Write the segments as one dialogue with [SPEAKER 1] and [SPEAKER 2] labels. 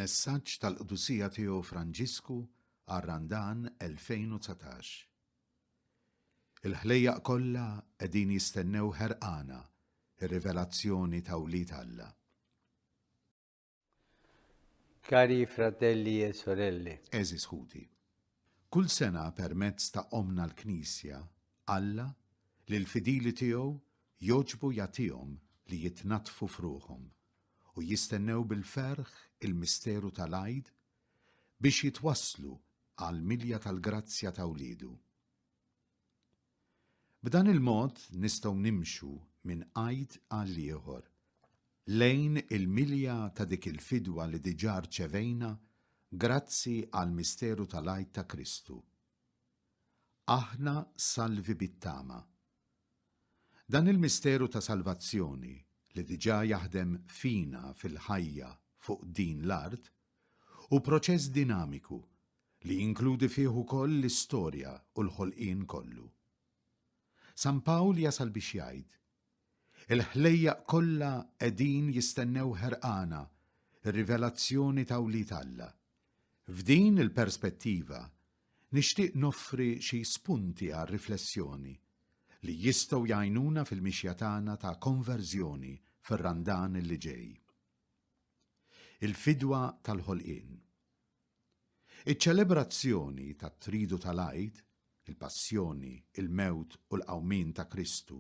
[SPEAKER 1] Messaġġ tal-Qdusija tiegħu Franġisku għar-Randan 2019. Il-ħlejjaq kollha qegħdin jistennew ħerqana ir-rivelazzjoni ta' Wlied Alla.
[SPEAKER 2] Cari fratelli e sorelle,
[SPEAKER 1] Eżis ħudi. Kull sena permezz ta' omna l-Knisja, Alla lill-fidili tiegħu joġbu jagħtihom li jitnatfu f'ruħhom u jistennew bil-ferħ il-misteru tal-għid biex jitwasslu għal milja tal-grazzja ta' Wliedu. B'dan il-mod nistgħu nimxu minn għid għal ieħor lejn il-milja ta' dik il-fidwa li diġà rċevejna grazzi għal misteru tal-għid ta' Kristu. Aħna salvi bit-tama. Dan il-misteru ta' salvazzjoni li diġà jaħdem fina fil-ħajja fuq din l-art u proċess dinamiku li jinkludi fih ukoll l-istorja u l-ħolqien kollu. San Pawl jasal biex jgħid: il-ħlejjaq kollha qegħdin jistennew ħerqana ir-rivelazzjoni ta' Wlied Alla. F'din il-perspettiva nixtieq noffri xi spunti għal riflessjoni li jistgħu jgħinuna fil-mixja tagħna ta' konverżjoni fir-Randan li ġej. Il-fidwa tal-ħolqien. Iċ-ċelebrazzjoni tat-tridu tal-għid, il-passjoni, il-mewt u l-qawmien ta' Kristu,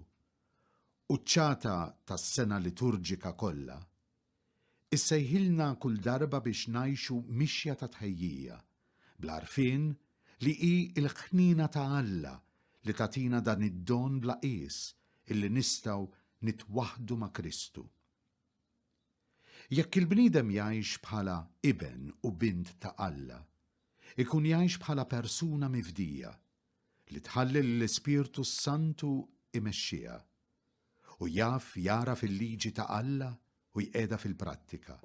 [SPEAKER 1] u ċ-ċata tas-sena liturġika kollha, issejħilna kull darba biex ngħixu mixja ta' tħejjija, bl-għarfien li hi l-ħnina ta' Alla li tagħtina dan id-don bla qies illi nistgħu nitwaħdu ma' Kristu. Jekk il-bniedem jgħix bħala iben u bint ta' Alla, ikun jgħix bħala persuna mifdija li tħalli l-Ispirtu Santu imexxiha u jaf jara fil-liġi ta' Alla u jqiegħda fil-prattika.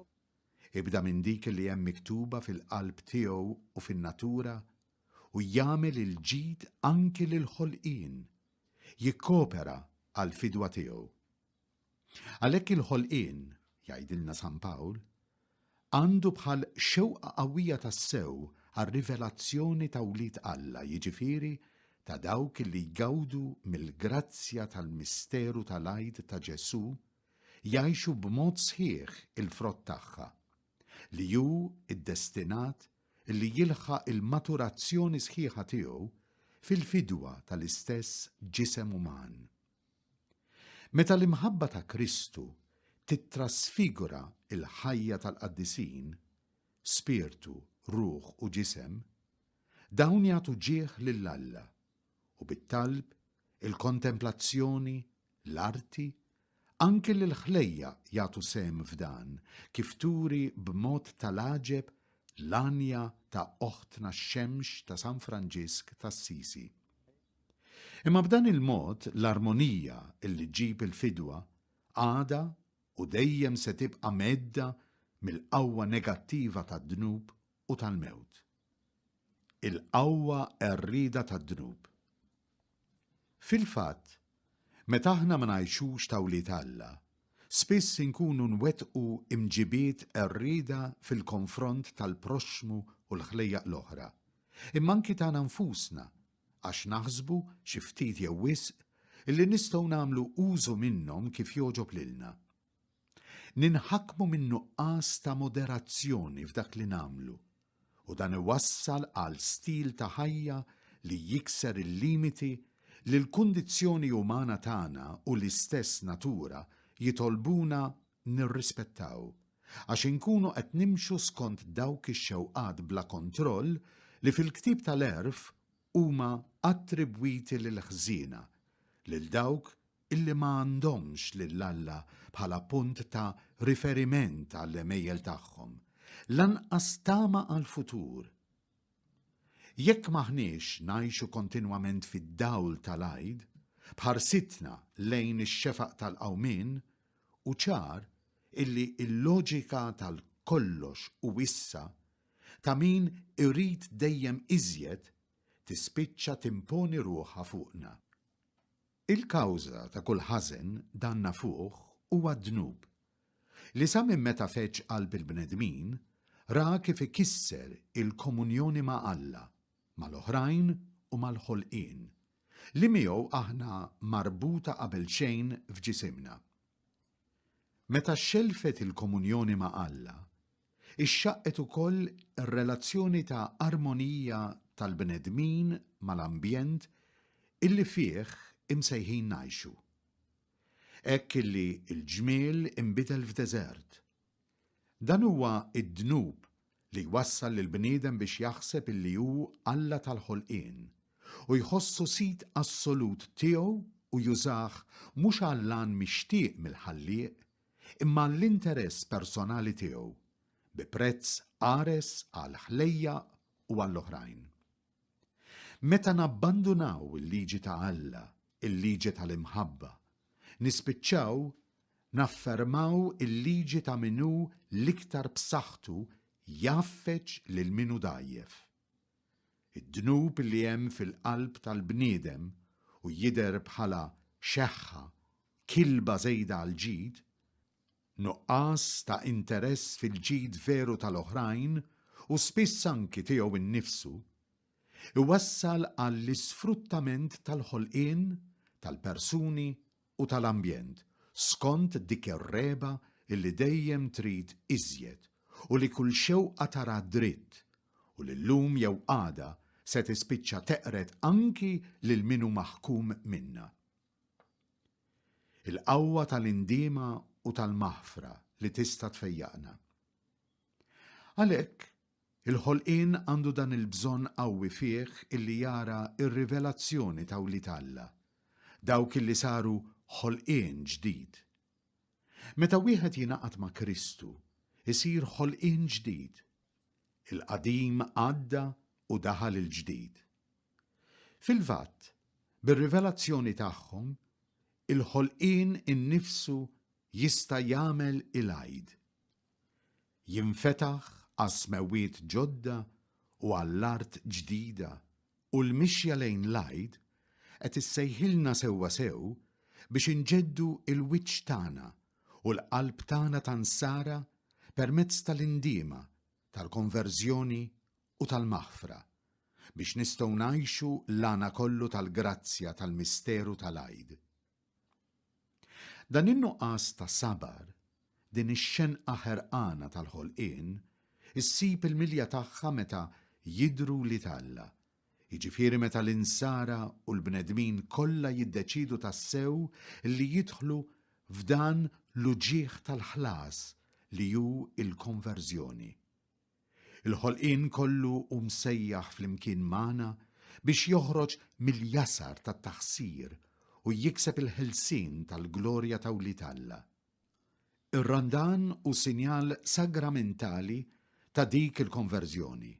[SPEAKER 1] Ibda minn dik li hemm miktuba fil-qalb tiegħu u fin-natura u jagħmel il-ġid anki lil-ħolqien, jikkopera għall-fidwa tiegħu. Għalhekk il-ħolqien, jgħidilna San Pawl, għandu bħal xewqa qawwija tas-sew għar-rivelazzjoni ta' Wlied Alla, jiġifieri ta' dawk li jgawdu mill-grazzja tal-misteru tal-għid ta' Ġesu jgħixu b'mod sħiħ il-frott tagħha, li hu id-destinat li jilħaq il-maturazzjoni sħiħa tiegħu fil-fidwa tal-istess ġisem uman. Meta l-imħabba ta' Kristu titrasfigura il-ħajja tal-qaddisin, spirtu, ruħ u ġisem, dawn jagħtu ġieħ lill-Alla u bit-talb, il-kontemplazzjoni, l-arti, anke l-ħlejja jagħtu sehem f'dan kif turi b'mod tal-għaġeb l-anja ta' oħtna x-xemx ta' San Franġisk tas-Sisi. Imma b'dan il-mod l-armonija illi ġib il-fidwa għada u dejjem se tibqa' medda mill-qawwa negattiva tad-dnub u tal-mewt. Il-qawwa rrieda tad-dnub. Fil-fatt, meta aħna ma ngħixux ta' Wlied Alla, spiss inkunu nwettqu imġibiet rrieda fil-konfront tal-proxmu u l-ħlejjaq l-oħra, imma anki tagħna nfusna għax naħsbu xi ftit jew wisq illi nistgħu nagħmlu użu minnhom kif jogħġob lilna. Ninħakkmu min nuqqas ta' moderazzjoni f'dak li nagħmlu u dan iwassal għal stil ta' ħajja li jikser il-limiti li l-kundizzjoni umana tagħna u l-istess natura jitolbuna nirrispettaw, għax inkunu qed nimxu skont dawk ix-xewqat bla kontroll li fil-ktieb tal-Erf huma attribwiti lill-ħżiena, lil dawk illi ma għandhomx lill-Alla bħala punt ta' riferiment għall-emejjel tagħhom, lanqas tama għall-futur. Jekk maħniex ngħixu kontinwament fid-dawl tal-għid, bħarsitna lejn ix-xefaq tal-qawmien, u ċar illi l-loġika tal-kollox u issa ta' min irid dejjem iżjed tispiċċa timponi ruħha fuqna. Il-kawża ta' kull ħażen danna fuq huwa d-dnub li sa minn meta feċ qalb il-bnedmin ra kif ikisser il-komunjoni ma' Alla, mal-oħrajn u mal-ħolqien, li miegħu aħna marbuta qabel xejn f'ġisimna. Meta xelfet il-komunjoni ma' Alla, ixxaqqet ukoll ir-relazzjoni ta' armonija tal-bnedmin mal-ambjent illi fih imsejħin ngħixu. Hekk illi l-ġmiel inbidel f'deżert. Dan huwa id-dnub li jwassal lill-bniedem biex jaħseb illi hu Alla tal-ħolqien u jħossu sit assolut tiegħu u jużah mhux għall-għan mixtieq mill-ħallieq imma l-interess personali tiegħu bi prezz qares għal ħlejja u għall-oħrajn. Meta nabbandunaw il-liġi ta' Alla, il-liġi tal-imħabba, nispiċċaw naffermaw il-liġi ta' minnu l-iktar b'saħħtu jaffeċ lil minu dajjef. Id-dnub li hemm fil-qalb tal-bniedem u jidher bħala xeħħa, kilba żejda għal ġid, nuqqas ta' interess fil-ġid veru tal-oħrajn u spiss anki tiegħu innifsu, iwassal għall-isfruttament tal-ħolqien, tal-persuni u tal-ambjent, skont dik ir-reba illi dejjem trid iżjed u li kull xewqa tara dritt u li llum jew għada se tispiċċa teqret anki lil minu maħkum minna. Il-qawwa tal-indiema u tal-maħfra li tista' tfejjaqna. Għalhekk il-ħolqien għandu dan il-bżonn qawwi fih illi jara ir-rivelazzjoni ta' Wlied Alla, dawk illi saru ħolqien ġdid. Meta wieħed jingħaqad ma' Kristu, isir ħolqien ġdid. Il-qadim għadda u daħal il-ġdid. Fil-fatt, bir-rivelazzjoni tagħhom, il-ħolqien innifsu jista' jagħmel il-għajd. Jinfetaħ għas-smewiet ġodda u għall-art ġdida u l-mixja lejn l-għajd qed issejħilna sewwa sew biex inġeddu il-wiċċ tagħna u l-qalb tagħna tansara permezz tal-indiema, tal-konverżjoni u tal-maħfra biex nistgħu ngħixu l-għana kollu tal-grazzja tal-misteru tal-għajd. Dan in-nuqqas ta' sabar, din ix-xenqa ħerqana tal-ħolqien, issib il-milja tagħha meta jidhru Wlied Alla, jiġifieri meta l-insara u l-bnedmin kollha jiddeċidu tassew li jidħlu f'dan l-uġigħ tal-ħlas li hu il-konverżjoni. Il-ħolqien kollu msejjaħ flimkien magħna biex joħroġ mill-jasar tat-taħsir u jikseb il-ħelsien tal-glorja ta' Wlied Alla. Ir-randan u sinjal sagramentali ta' dik il-konverżjoni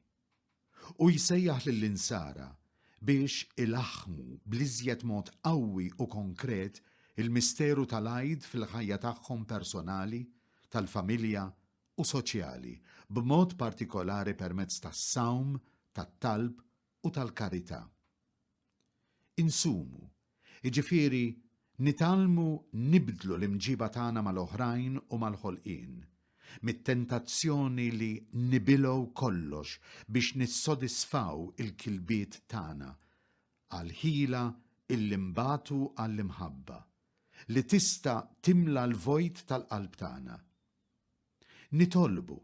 [SPEAKER 1] u jsejjaħ lill-insara biex ilaħħmu bl-iżjed mod qawwi u konkret il-misteru tal-għajd fil-ħajja tagħhom personali, tal-familja u soċjali, b'mod partikolari permezz tas-sawm, tat-talb u tal-karità. Insumu, jiġifieri nitalmu nibdlu l-imġiba tagħna mal-oħrajn u mal-ħolqien, mit-tentazzjoni li nibilgħu kollox biex nissodisfaw il-kilbiet tagħna għall-ħila illi mbagħtu għall-imħabba li tista' timla l-vojt tal-qalb tagħna. Nitolbu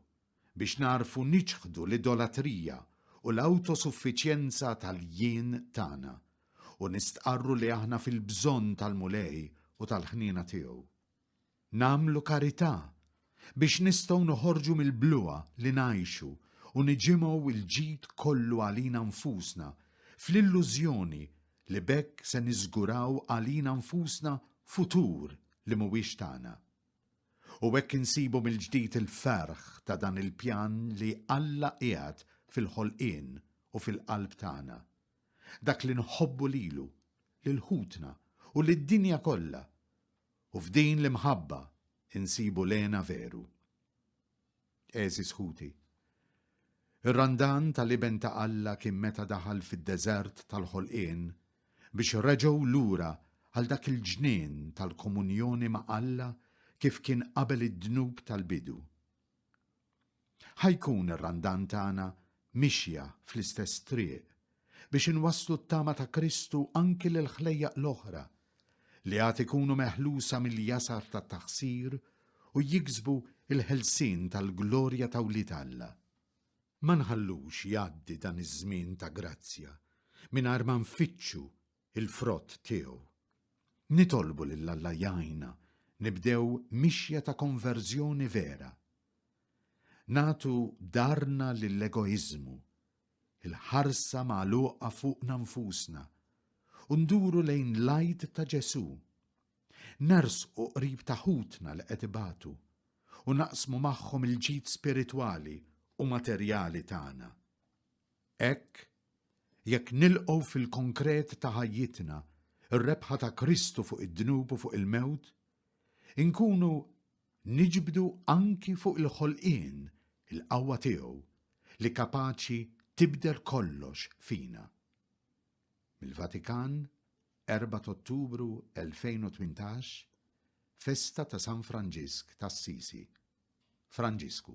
[SPEAKER 1] biex narfu niċħdu l-idolatrija u l-autosuffiċjenza tal-jien tagħna u nistqarru li aħna fil-bżonn tal-mulej u tal-ħnina tiegħu. Namlu karità biex nistgħu noħorġu mill-bluwa li ngħixu u niġimgħu il-ġid kollu għalina nfusna fl-illużjoni li bekk se niżguraw għalina nfusna futur li mhuwiex tagħna. U hekk insibu mill-ġdid il-ferħ ta' dan il-pjan li Alla qiegħed fil-ħolqien u fil-qalb tagħna. Dak li nħobbu lilu, lil-ħutna u lid-dinja kollha. U f'din l-imħabba insibu lena veru. Eżis ħuti. Ir-randan tal-iben ta' Alla kien meta daħal fid-deżert tal-ħolqien biex reġgħu lura għal dak il-ġnien tal-komunjoni ma' Alla kif kien qabel id-dnub tal-bidu. ħajkun ir-randan tagħna mixja fl-istess triq biex inwasslu t-tama ta' Kristu anki l-ħlejjaq l-oħra li għad ikunu meħlusa mill-jasar ta' taħsir u jiksbu il-ħelsien tal-glorja ta' Wlied Alla. Ma nħallux jgħaddi dan iż-żmien ta' grazzja mingħajr ma nfittxu il-frott tiegħu. Nitolbu lil Alla jgħinna nibdew mixja ta' konverżjoni vera. Natu darna lill-egoizmu, il-ħarsa magħluqa fuqna nfusna, u nduru lejn l-għajd ta' Ġesu. Nersqu qrib ta' ħutna li qed ibatu u naqsmu magħhom il-ġid spiritwali u materjali tagħna. Hekk, jekk nilqgħu fil-konkret ta' ħajjitna ir-rebħa ta' Kristu fuq id-dnub u fuq il-mewt, inkunu niġbdu anki fuq il-ħolqien il-qawwa tiegħu li kapaċi tibdel kollox fina. Mill-Vatikan, 4 Ottubru 2018, festa ta' San Franġisk ta' Assisi. Franġisku.